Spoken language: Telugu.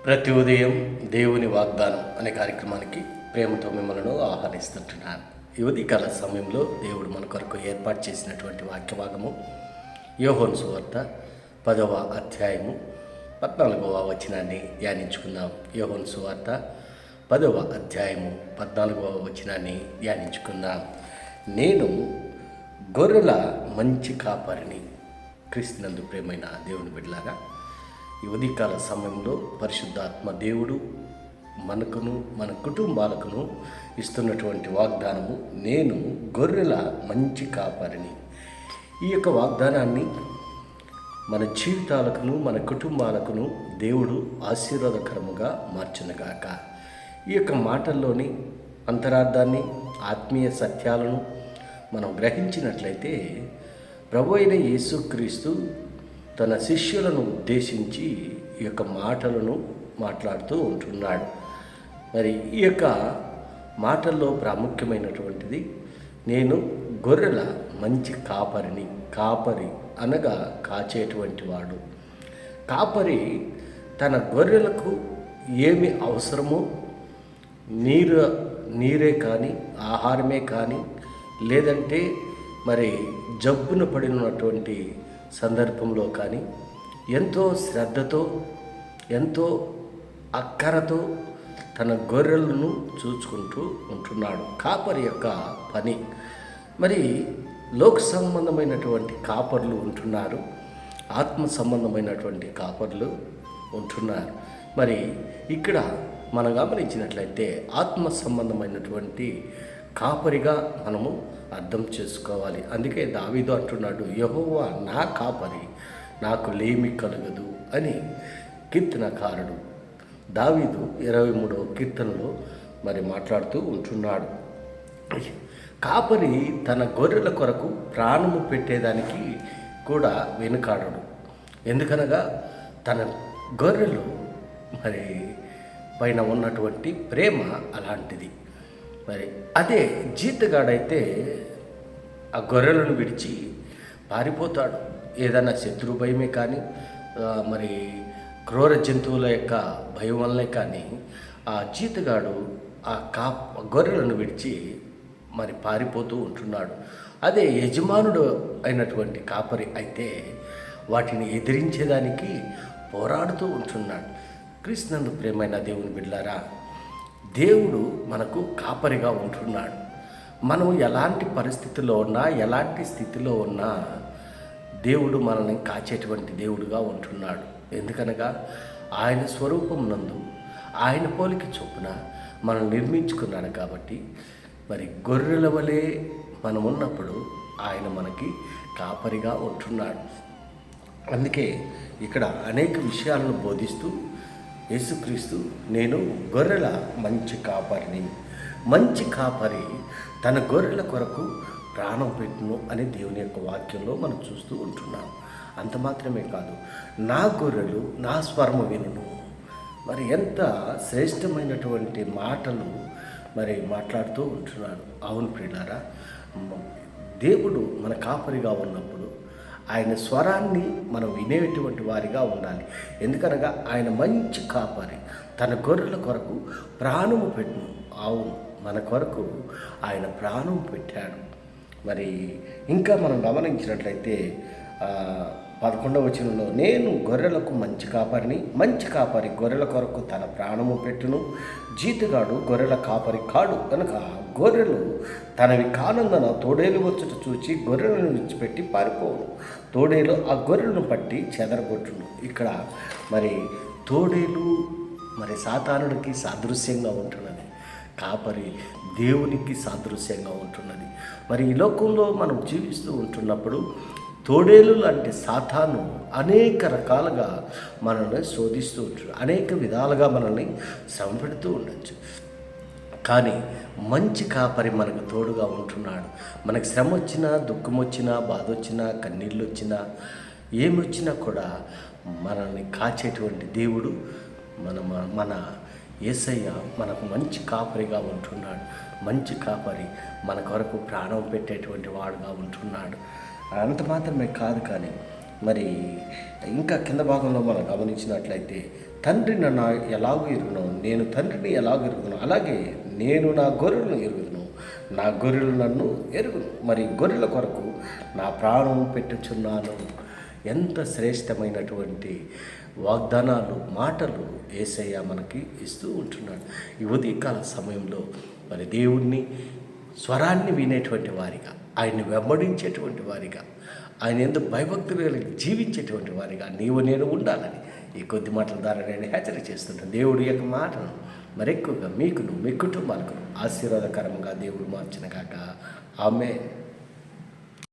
ప్రతి ఉదయం దేవుని వాగ్దానం అనే కార్యక్రమానికి ప్రేమతో మిమ్మల్ని ఆహ్వానిస్తుంటున్నాను. ఈ ఉదయకాల సమయంలో దేవుడు మన కొరకు ఏర్పాటు చేసినటువంటి వాక్య భాగము యోహాను సువార్త 10వ అధ్యాయము 14వ వచనాన్ని ధ్యానించుకుందాం. యోహాను సువార్త 10వ అధ్యాయము 14వ వచనాన్ని ధ్యానించుకుందాం. నేను గొర్రెల మంచి కాపరిని. క్రీస్తునందు ప్రేమైన దేవుని బిడ్డలారా, ఈ ఉదయకాల సమయంలో పరిశుద్ధాత్మ దేవుడు మనకును మన కుటుంబాలకును ఇస్తున్నటువంటి వాగ్దానము, నేను గొర్రెల మంచి కాపరిని. ఈ యొక్క వాగ్దానాన్ని మన జీవితాలకును మన కుటుంబాలకును దేవుడు ఆశీర్వాదకరముగా మార్చునుగాక. ఈ యొక్క మాటల్లోని అంతరార్థాన్ని, ఆత్మీయ సత్యాలను మనం గ్రహించినట్లయితే ప్రభు అయిన యేసుక్రీస్తు తన శిష్యులను ఉద్దేశించి ఈ యొక్క మాటలను మాట్లాడుతూ ఉంటున్నాడు. మరి ఈ యొక్క మాటల్లో ప్రాముఖ్యమైనటువంటిది, నేను గొర్రెల మంచి కాపరిని. కాపరి అనగా కాచేటువంటి వాడు. కాపరి తన గొర్రెలకు ఏమి అవసరమో నీరే కానీ, ఆహారమే కానీ, లేదంటే మరి జబ్బున పడినటువంటి సందర్భంలో కానీ ఎంతో శ్రద్ధతో, ఎంతో అక్కరతో తన గొర్రెలను చూసుకుంటూ ఉంటున్నాడు. కాపరి యొక్క పని. మరి లోక సంబంధమైనటువంటి కాపర్లు ఉంటున్నారు, ఆత్మ సంబంధమైనటువంటి కాపర్లు ఉంటున్నారు. మరి ఇక్కడ మనం గమనించినట్లయితే ఆత్మ సంబంధమైనటువంటి కాపరిగా మనము అర్థం చేసుకోవాలి. అందుకే దావీదు అంటున్నాడు, యెహోవా నా కాపరి, నాకు లేమి కలగదు అని కీర్తనకారుడు దావీదు 23వ కీర్తనలో మరి మాట్లాడుతూ ఉంటున్నాడు. కాపరి తన గొర్రెల కొరకు ప్రాణము పెట్టేదానికి కూడా వెనుకాడడు. ఎందుకనగా తన గొర్రెలు మరి పైన ఉన్నటువంటి ప్రేమ అలాంటిది. మరి అదే జీతగాడైతే ఆ గొర్రెలను విడిచి పారిపోతాడు. ఏదైనా శత్రు భయమే కానీ, మరి క్రూర జంతువుల యొక్క భయం వల్లనే కానీ ఆ జీతగాడు ఆ గొర్రెలను విడిచి మరి పారిపోతూ ఉంటున్నాడు. అదే యజమానుడు అయినటువంటి కాపరి అయితే వాటిని ఎదిరించేదానికి పోరాడుతూ ఉంటున్నాడు. క్రీస్తునందు ప్రేమైన దేవుని బిడ్డలారా, దేవుడు మనకు కాపరిగా ఉంటున్నాడు. మనం ఎలాంటి పరిస్థితుల్లో ఉన్నా, ఎలాంటి స్థితిలో ఉన్నా దేవుడు మనల్ని కాచేటువంటి దేవుడుగా ఉంటున్నాడు. ఎందుకనగా ఆయన స్వరూపం నందు, ఆయన పోలిక చొప్పున మనం నిర్మించుకున్నాడు. కాబట్టి మరి గొర్రెల వలె మనం ఉన్నప్పుడు ఆయన మనకి కాపరిగా ఉంటున్నాడు. అందుకే ఇక్కడ అనేక విషయాలను బోధిస్తూ యేసుక్రీస్తు, నేను గొర్రెల మంచి కాపరిని. మంచి కాపరి తన గొర్రెల కొరకు ప్రాణం పెట్టును అని దేవుని యొక్క వాక్యంలో మనం చూస్తూ ఉంటున్నాం. అంత మాత్రమే కాదు, నా గొర్రెలు నా స్వరము వినును. మరి ఎంత శ్రేష్టమైనటువంటి మాటలు మరి మాట్లాడుతూ ఉంటున్నాడు. అవును ప్రియులారా, దేవుడు మన కాపరిగా ఉన్నప్పుడు ఆయన స్వరాన్ని మనం వినేటువంటి వారిగా ఉండాలి. ఎందుకనగా ఆయన మంచి కాపరి, తన గొర్రెల కొరకు ప్రాణము పెట్టును. అవును, మన కొరకు ఆయన ప్రాణం పెట్టాడు. మరి ఇంకా మనం గమనించినట్లయితే 11వ వచనంలో, నేను గొర్రెలకు మంచి కాపరిని. మంచి కాపరి గొర్రెల కొరకు తన ప్రాణము పెట్టును. జీతగాడు గొర్రెల కాపరి కాడు కనుక గొర్రెలు తనవి కానందున తోడేలు వచ్చుట చూచి గొర్రెలను విడిచిపెట్టి పారిపోవును. తోడేలు ఆ గొర్రెలను పట్టి చెదరగొట్టును. ఇక్కడ మరి తోడేలు మరి సాతానుడికి సాదృశ్యంగా ఉంటున్నది, కాపరి దేవునికి సాదృశ్యంగా ఉంటున్నది. మరి ఈ లోకంలో మనం జీవిస్తూ ఉంటున్నప్పుడు తోడేలు లాంటి సాతాను అనేక రకాలుగా మనల్ని శోధిస్తూ ఉంటాడు, అనేక విధాలుగా మనల్ని శ్రమ పెడుతూ ఉండొచ్చు. కానీ మంచి కాపరి మనకు తోడుగా ఉంటున్నాడు. మనకు శ్రమ వచ్చినా, దుఃఖం వచ్చినా, బాధ వచ్చినా, కన్నీళ్ళు వచ్చినా, ఏమొచ్చినా కూడా మనల్ని కాచేటువంటి దేవుడు మన యేసయ్య మనకు మంచి కాపరిగా ఉంటున్నాడు. మంచి కాపరి మన కొరకు ప్రాణం పెట్టేటువంటి వాడుగా ఉంటున్నాడు. అంత మాత్రమే కాదు, కానీ మరి ఇంకా కింద భాగంలో మనం గమనించినట్లయితే, తండ్రి నన్ను ఎలాగో ఎరుగును, నేను తండ్రిని ఎలాగో ఎరుగును, అలాగే నేను నా గొర్రెలను ఎరుగుదును, నా గొర్రెలు నన్ను ఎరుగును, మరి గొర్రెల కొరకు నా ప్రాణం పెట్టుచున్నాను. ఎంత శ్రేష్టమైనటువంటి వాగ్దానాలు, మాటలు యేసయ్య మనకి ఇస్తూ ఉంటున్నాడు. ఈ ఉదయకాల సమయంలో మరి దేవుణ్ణి స్వరాన్ని వినేటువంటి వారిగా, ఆయన్ని వెంబడించేటువంటి వారిగా, ఆయన ఎందుకు భయభక్తులు కలిగి జీవించేటువంటి వారిగా నీవు నేను ఉండాలని ఈ కొద్ది మాటల ద్వారా నేను హెచ్చరిక చేస్తుంటాను. దేవుడి యొక్క మాటను మరెక్కువగా మీకును మీ కుటుంబాలకు ఆశీర్వాదకరంగా దేవుడు మార్చిన కాక. ఆమేన్.